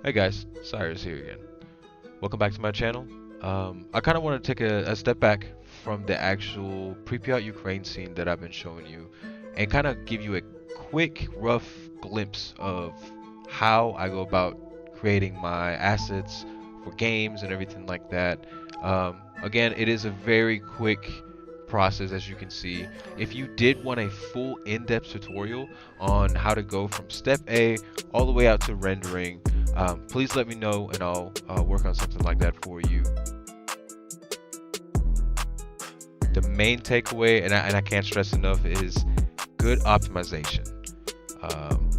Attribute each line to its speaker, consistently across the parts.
Speaker 1: Hey guys, Cyrus here again. Welcome back to my channel. I kind of want to take a step back from the actual Pripyat Ukraine scene that I've been showing you and kind of give you a quick, rough glimpse of how I go about creating my assets for games and everything like that. Again, it is a very quick process, as you can see. If you did want a full in-depth tutorial on how to go from step A all the way out to rendering, please let me know and I'll work on something like that for you. The main takeaway, and I can't stress enough, is good optimization. Um,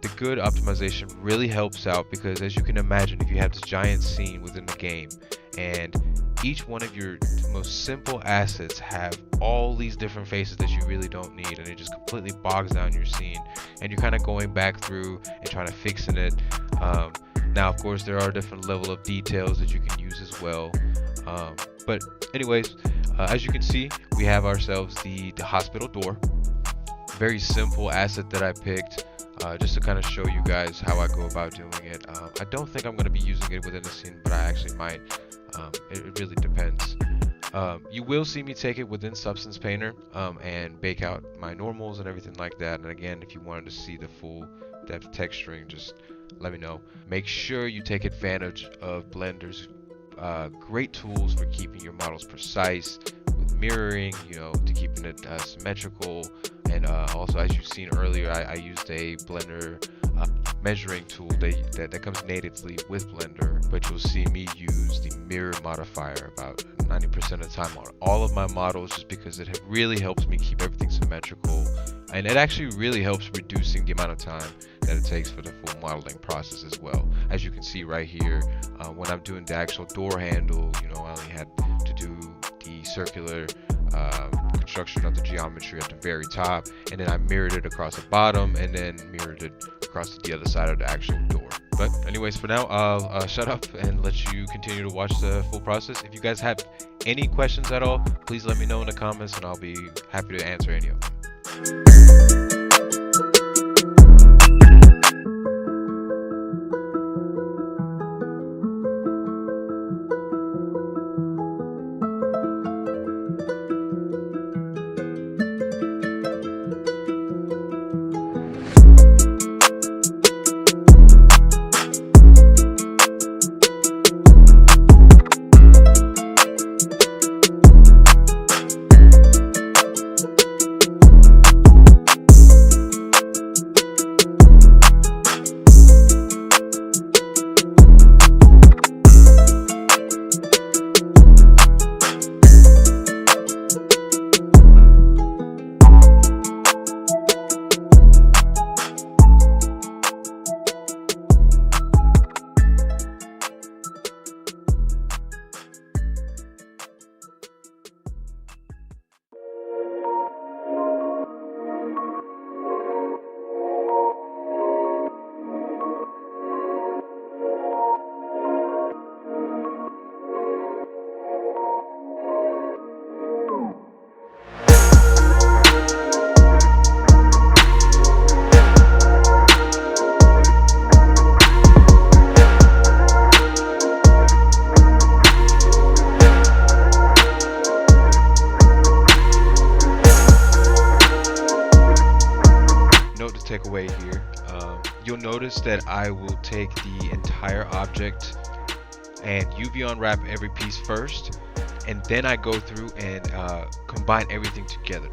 Speaker 1: the good optimization really helps out because, as you can imagine, if you have this giant scene within the game and each one of your most simple assets have all these different faces that you really don't need, and it just completely bogs down your scene, and you're kind of going back through and trying to fixing it. Now, of course, there are different level of details that you can use as well. But anyways, as you can see, we have ourselves the hospital door. Very simple asset that I picked just to kind of show you guys how I go about doing it. I don't think I'm going to be using it within the scene, but I actually might. It really depends. You will see me take it within Substance Painter and bake out my normals and everything like that. And again, if you wanted to see the full depth texturing, just let me know. Make sure you take advantage of Blender's great tools for keeping your models precise, with mirroring, to keeping it symmetrical. And also, as you've seen earlier, I used a Blender measuring tool that comes natively with Blender, but you'll see me use the mirror modifier about 90% of the time on all of my models, just because it really helps me keep everything symmetrical, and it actually really helps reducing the amount of time that it takes for the full modeling process as well. As you can see right here, when I'm doing the actual door handle, I only had to do the circular construction of the geometry at the very top, and then I mirrored it across the bottom and then mirrored it across to the other side of the actual door. But anyways, for now, I'll shut up and let you continue to watch the full process. If you guys have any questions at all, please let me know in the comments and I'll be happy to answer any of them. Takeaway here, you'll notice that I will take the entire object and UV unwrap every piece first, and then I go through and combine everything together.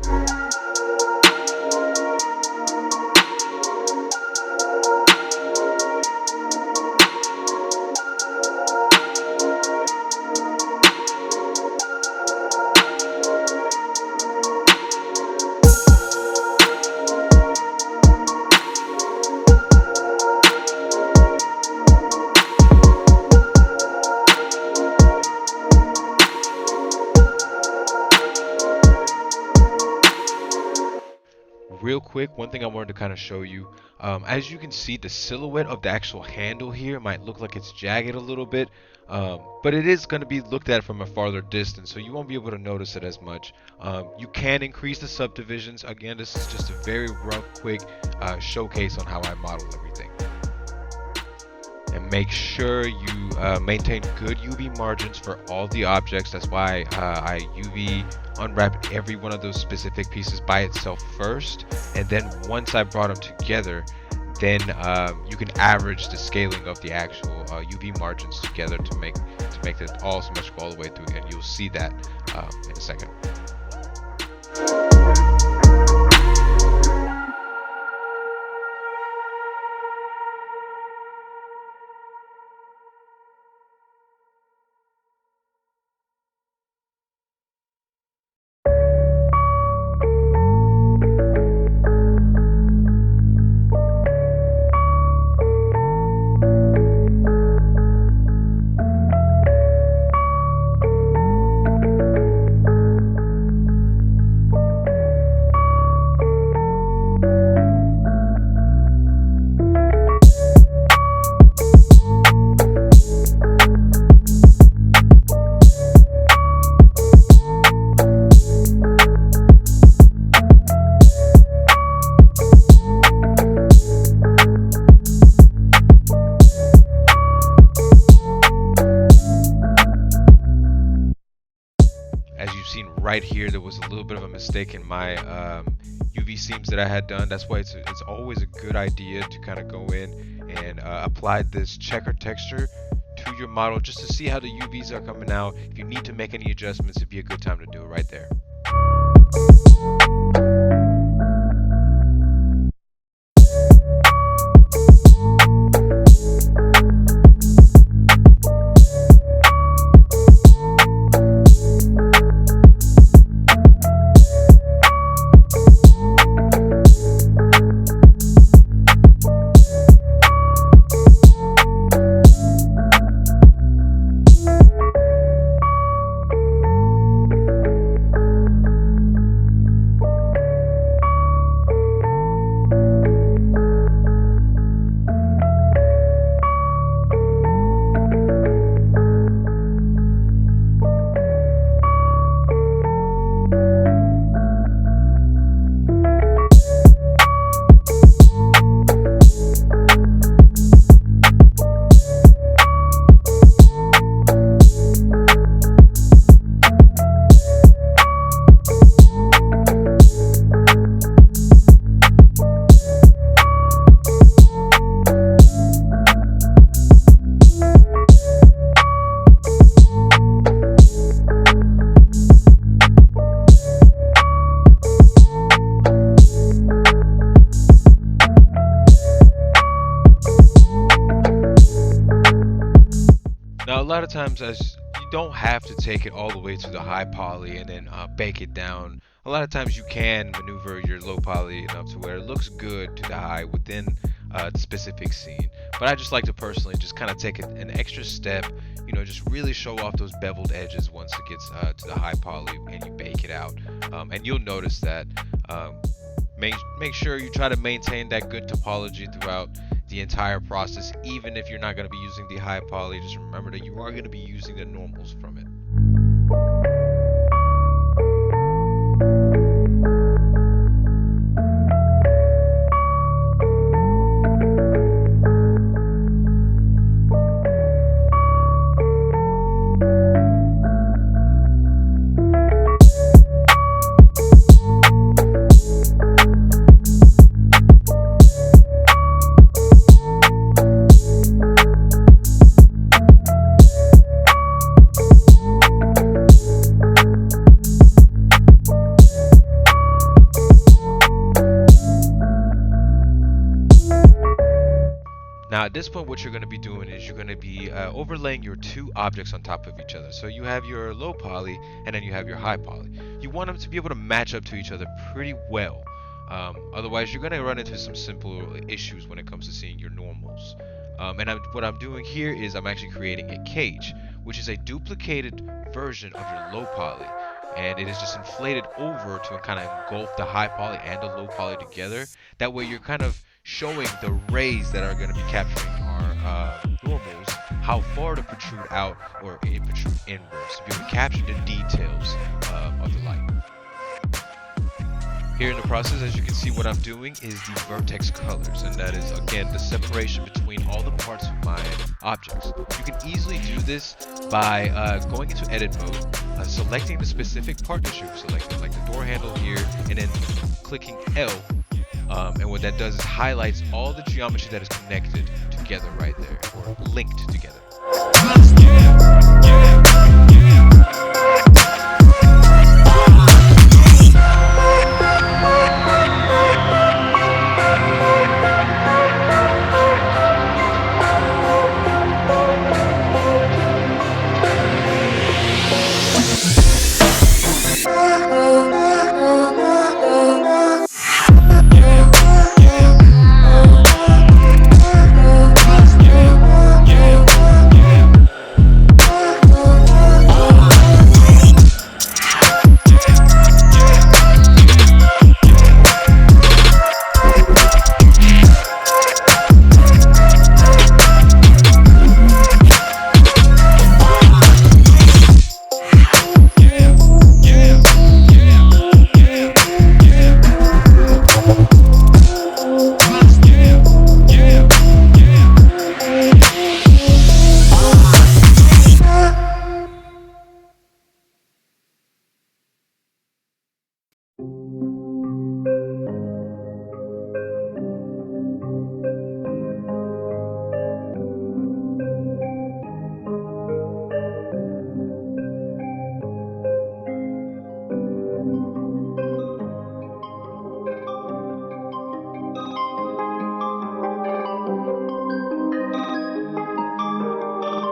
Speaker 1: Real quick, one thing I wanted to kind of show you, as you can see, the silhouette of the actual handle here might look like it's jagged a little bit, but it is going to be looked at from a farther distance, so you won't be able to notice it as much. You can increase the subdivisions. Again, this is just a very rough, quick showcase on how I model everything. And Make sure you maintain good UV margins for all the objects. That's why I UV unwrapped every one of those specific pieces by itself first, and then once I brought them together, then you can average the scaling of the actual UV margins together to make it all symmetrical all the way through, and you'll see that in a second. As you've seen right here, there was a little bit of a mistake in my UV seams that I had done. That's why it's always a good idea to kind of go in and apply this checker texture to your model just to see how the UVs are coming out. If you need to make any adjustments, it'd be a good time to do it right there. Now, a lot of times, as you don't have to take it all the way to the high poly and then bake it down. A lot of times you can maneuver your low poly enough to where it looks good to the high within the specific scene. But I just like to personally just kind of take an extra step, you know, just really show off those beveled edges once it gets to the high poly and you bake it out. And you'll notice that make sure you try to maintain that good topology throughout the entire process. Even if you're not going to be using the high poly, just remember that you are going to be using the normals from it. Now at this point, what you're going to be doing is you're going to be overlaying your two objects on top of each other. So you have your low poly and then you have your high poly. You want them to be able to match up to each other pretty well. Otherwise, you're going to run into some simple issues when it comes to seeing your normals. What I'm doing here is I'm actually creating a cage, which is a duplicated version of your low poly. And it is just inflated over to kind of engulf the high poly and the low poly together. That way you're kind of showing the rays that are going to be capturing our normals, how far to protrude out or protrude inwards to be able to capture the details of the light. Here in the process, as you can see, what I'm doing is the vertex colors, and that is again the separation between all the parts of my objects. You can easily do this by going into edit mode, selecting the specific part that you've selected, like the door handle here, and then clicking L. And what that does is highlights all the geometry that is connected together right there, or linked together.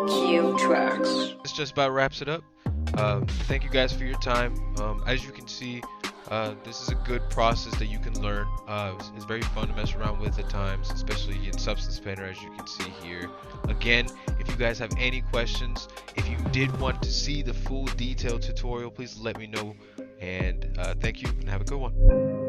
Speaker 2: Kyu Tracks.
Speaker 1: This just about wraps it up. Thank you guys for your time. As you can see, this is a good process that you can learn. It's very fun to mess around with at times, especially in Substance Painter, as you can see here. Again, if you guys have any questions, if you did want to see the full detailed tutorial, please let me know. And thank you, and have a good one.